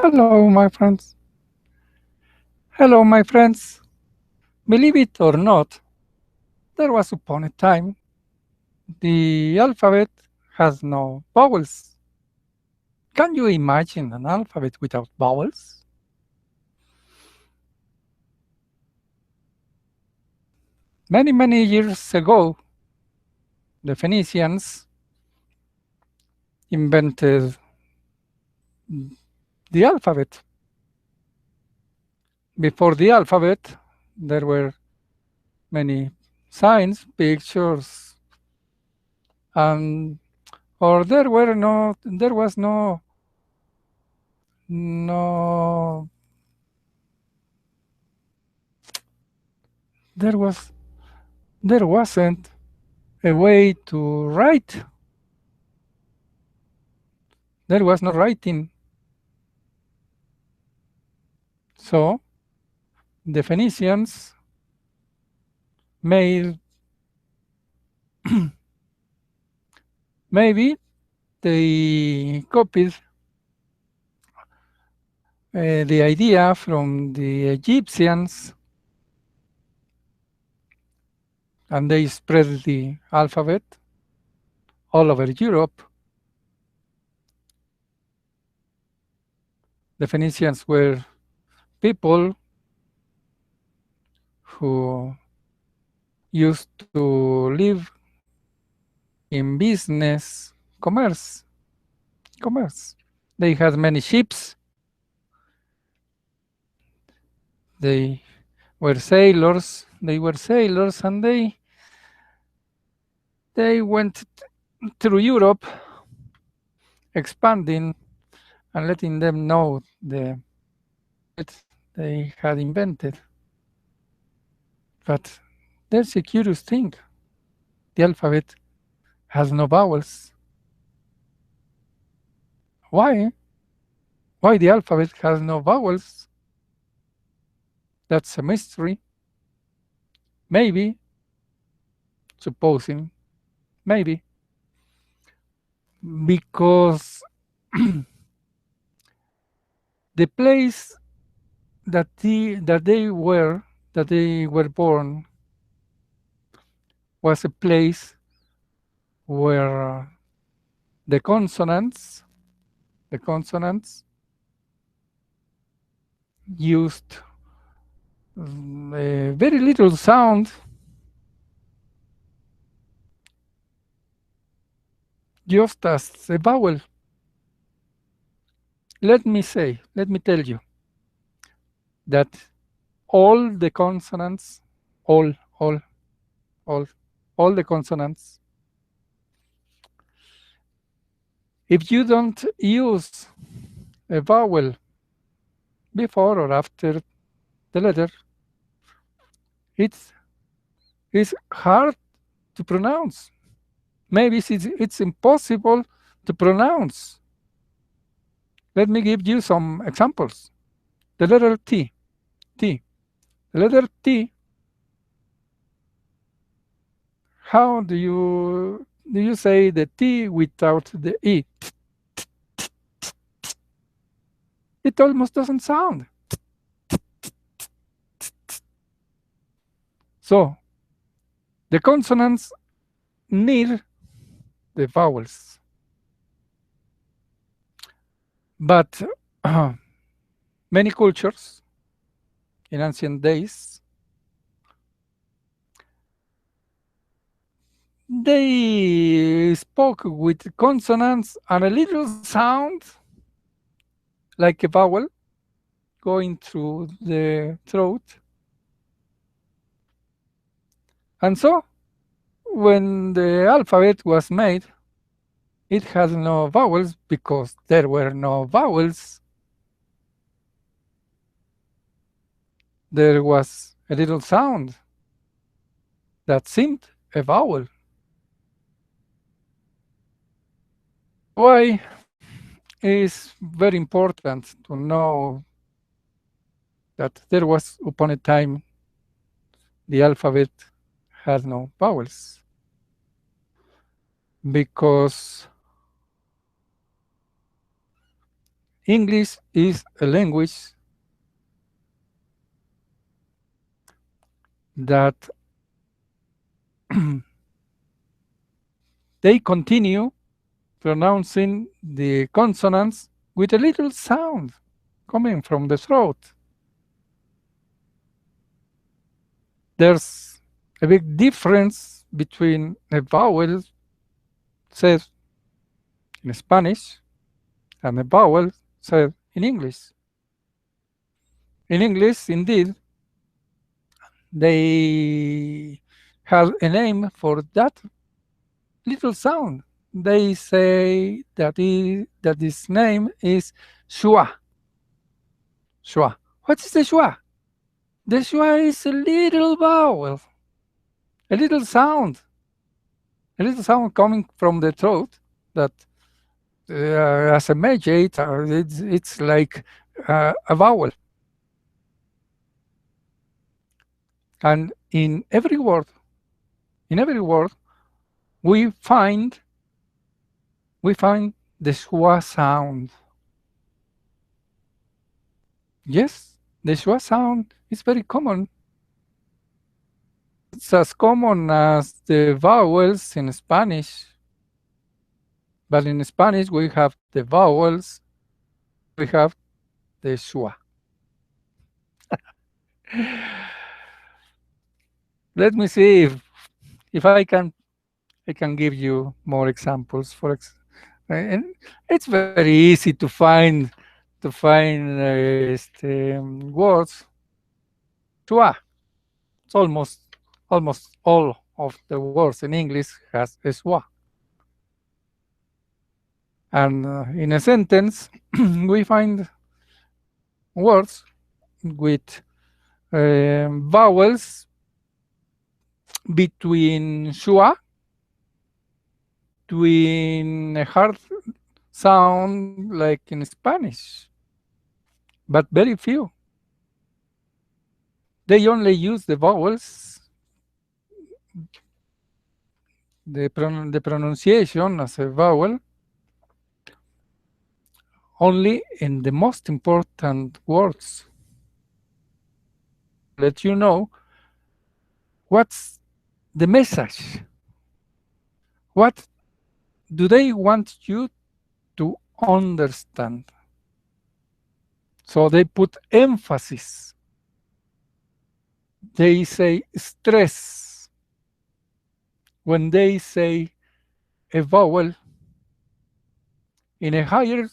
Hello, my friends. Hello, my friends. Believe it or not, there was upon a time the alphabet has no vowels. Can you imagine an alphabet without vowels? Many, many years ago, the Phoenicians invented the alphabet. Before the alphabet, there were many signs, pictures, and or there was no there was there wasn't a way to write. There was no writing. So the Phoenicians made maybe they copied the idea from the Egyptians, and they spread the alphabet all over Europe. The Phoenicians were people who used to live in business, commerce. They had many ships. They were sailors. And they went through Europe, expanding and letting them know the they had invented. But there's a curious thing. The alphabet has no vowels. Why? Why the alphabet has no vowels? That's a mystery. Maybe, supposing, maybe, because the place that they were born was a place where the consonants used very little sound, just as a vowel. Let me tell you that all the consonants, all the consonants, if you don't use a vowel before or after the letter, it's hard to pronounce. Maybe it's impossible to pronounce. Let me give you some examples. The letter T. The letter T. How do you say the T without the E? It almost doesn't sound. So the consonants need the vowels. But many cultures in ancient days, they spoke with consonants and a little sound like a vowel going through the throat. And so when the alphabet was made, it had no vowels because there were no vowels. There was a little sound that seemed a vowel. Why is very important to know that there was upon a time the alphabet had no vowels, because English is a language that they continue pronouncing the consonants with a little sound coming from the throat. There's a big difference between a vowel said in Spanish and a vowel said in English. In English, indeed, they have a name for that little sound. They say that this name is schwa. Schwa. What is the schwa? The schwa is a little vowel, a little sound coming from the throat that, as a mediator, it's like a vowel. And in every word, we find the schwa sound. Yes, the schwa sound is very common. It's as common as the vowels in Spanish. But in Spanish, we have the vowels, we have the schwa. Let me see if I can give you more examples. And it's very easy to find words. Schwa. It's almost all of the words in English has a schwa. And in a sentence, we find words with vowels between schwa, between a hard sound like in Spanish, but very few. They only use the vowels, the pronunciation as a vowel, only in the most important words. Let you know what's the message. What do they want you to understand? So they put emphasis. They say stress when they say a vowel in a higher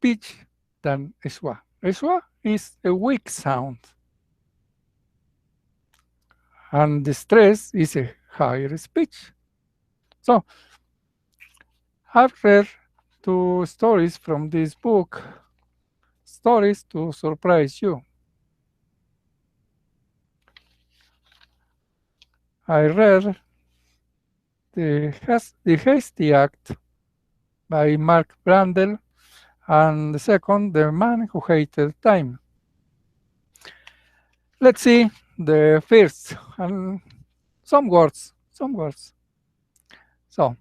pitch than a schwa. A schwa is a weak sound, and the stress is a higher pitch. So I've read 2 stories from this book, stories to surprise you. I read the Hasty Act by Mark Brandel, and the second, The Man Who Hated Time. Let's see the first, and some words. So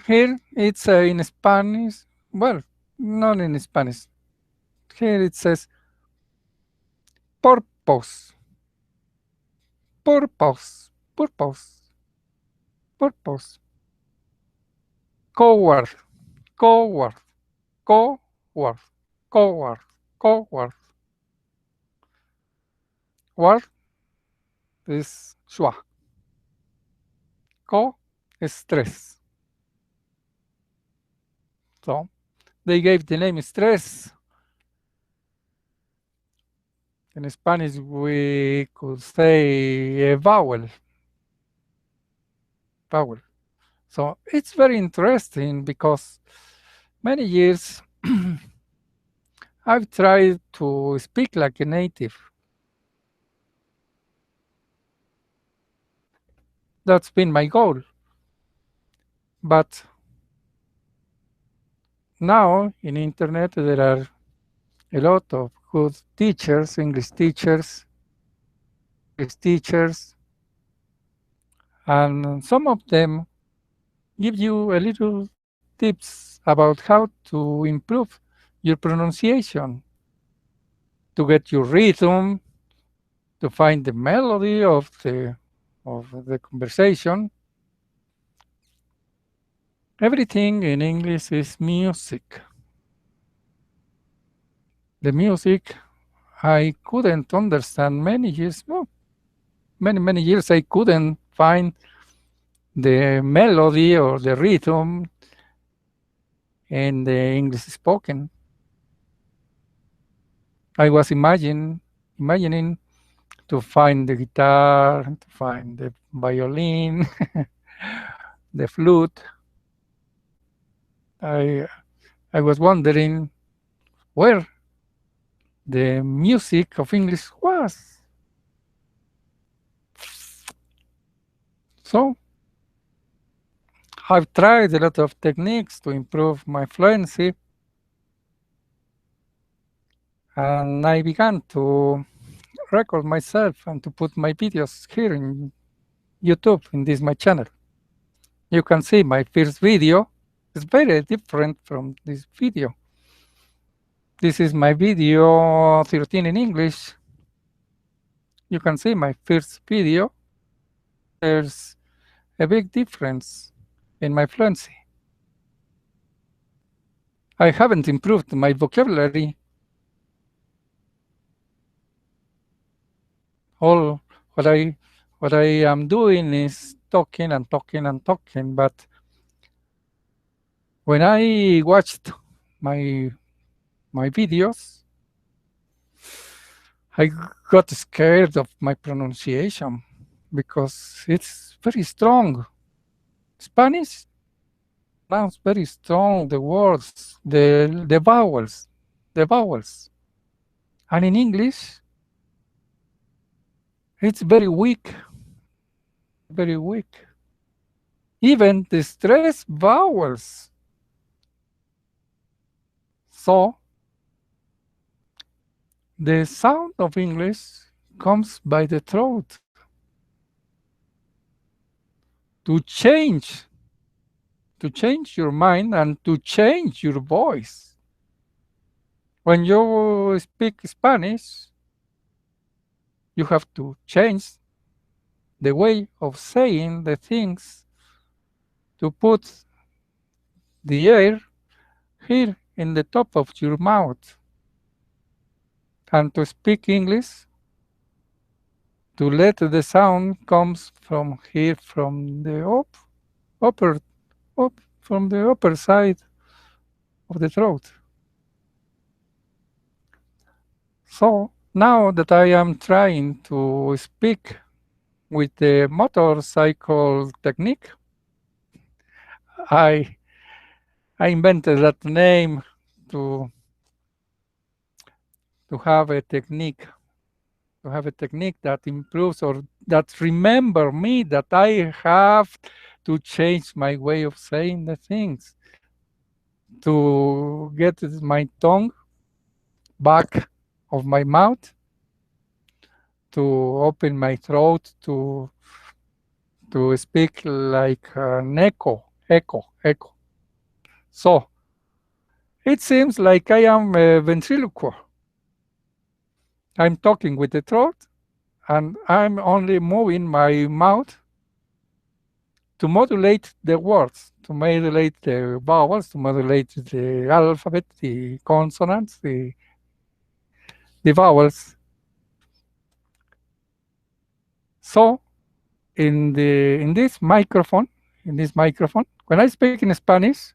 here it's in Spanish. Well, not in Spanish. Here it says purpose. Coward. Word is schwa. Co is stress. So they gave the name stress. In Spanish, we could say a vowel. So it's very interesting because many years I've tried to speak like a native. That's been my goal. But now in internet there are a lot of good teachers, English teachers, and some of them give you a little tips about how to improve your pronunciation, to get your rhythm, to find the melody of the conversation. Everything in English is music. The music I couldn't understand many years, well, many years I couldn't find the melody or the rhythm in the English spoken. I was imagining to find the guitar, to find the violin, the flute. I was wondering where the music of English was. So I've tried a lot of techniques to improve my fluency, and I began to record myself and to put my videos here in YouTube, in this my channel. You can see my first video is very different from this video. This is my video 13 in English. You can see my first video. There's a big difference in my fluency. I haven't improved my vocabulary. All what I am doing is talking and talking and talking, but when I watched my videos, I got scared of my pronunciation because it's very strong. Spanish sounds very strong, the words, the vowels. And in English, it's very weak, very weak. Even the stressed vowels. So the sound of English comes by the throat. To change your mind and to change your voice. When you speak Spanish, you have to change the way of saying the things, to put the air here in the top of your mouth. And to speak English, to let the sound comes from here, from the from the upper side of the throat. So now that I am trying to speak with the motorcycle technique, I invented that name to have a technique, that improves, or that remember me that I have to change my way of saying the things, to get my tongue back of my mouth, to open my throat, to speak like an echo. So it seems like I am a ventriloquist. I'm talking with the throat, and I'm only moving my mouth to modulate the words, to modulate the vowels, to modulate the alphabet, the consonants, the vowels. So in this microphone, when I speak in Spanish,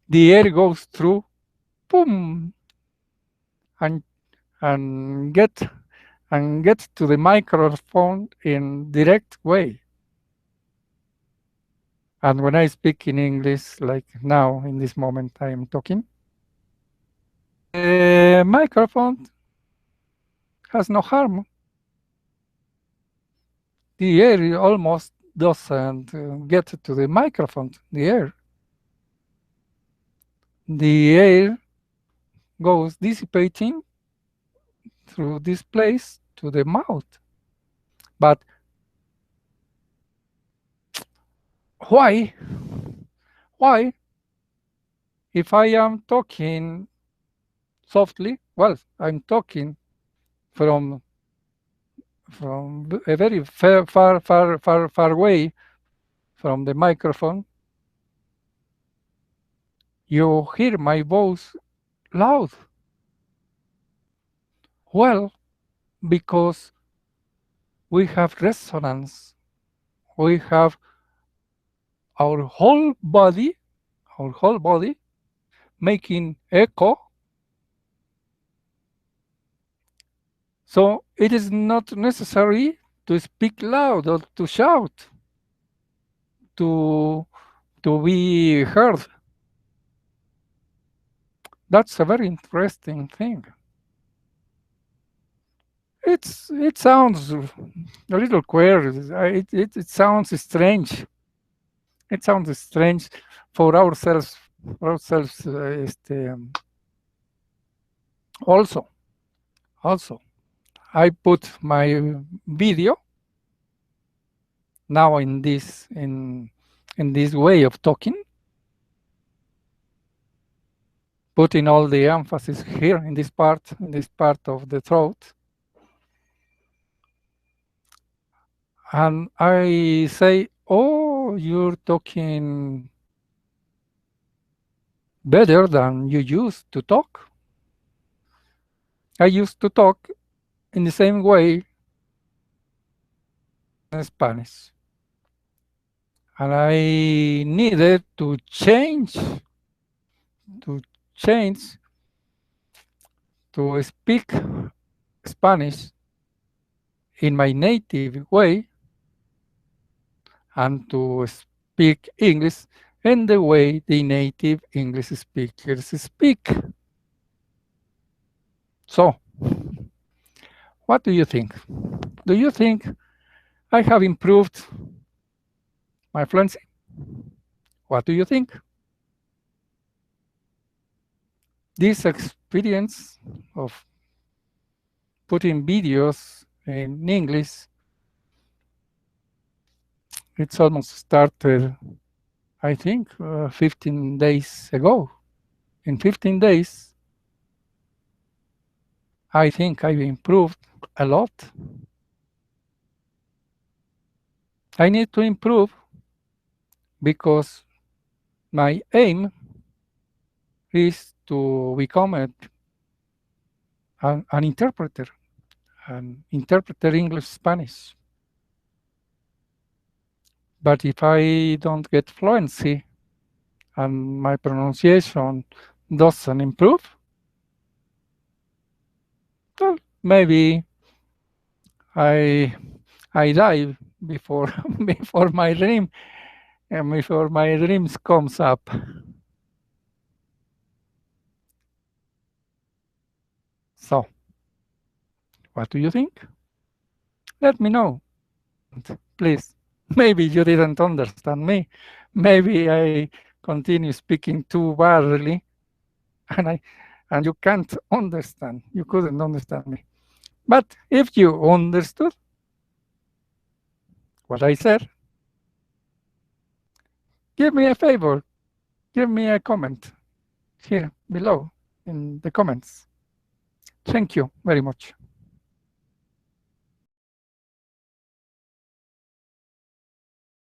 the air goes through, boom, and get to the microphone in direct way. And when I speak in English, like now, in this moment I am talking, the microphone has no harm. The air almost doesn't get to the microphone, the air. The air goes dissipating through this place to the mouth. But why if I am talking softly, well, I'm talking from a very far away from the microphone. You hear my voice loud. Well, because we have resonance. We have our whole body making echo. So it is not necessary to speak loud or to shout to be heard. That's a very interesting thing. It sounds a little queer. It sounds strange. It sounds strange for ourselves. Also, I put my video now in this way of talking, putting all the emphasis here in this part of the throat. And I say, oh, you're talking better than you used to talk. I used to talk in the same way in Spanish. And I needed to change to speak Spanish in my native way and to speak English in the way the native English speakers speak. So, what do you think? Do you think I have improved my fluency? What do you think? This experience of putting videos in English, it's almost started, I think, 15 days ago. In 15 days, I think I've improved a lot. I need to improve because my aim is to become an interpreter, English-Spanish. But if I don't get fluency and my pronunciation doesn't improve, well, maybe I die before my dream, and before my dreams comes up. So, what do you think? Let me know, please. Maybe you didn't understand me. Maybe I continue speaking too badly, and you can't understand. You couldn't understand me. But if you understood what I said, give me a favor. Give me a comment here below in the comments. Thank you very much.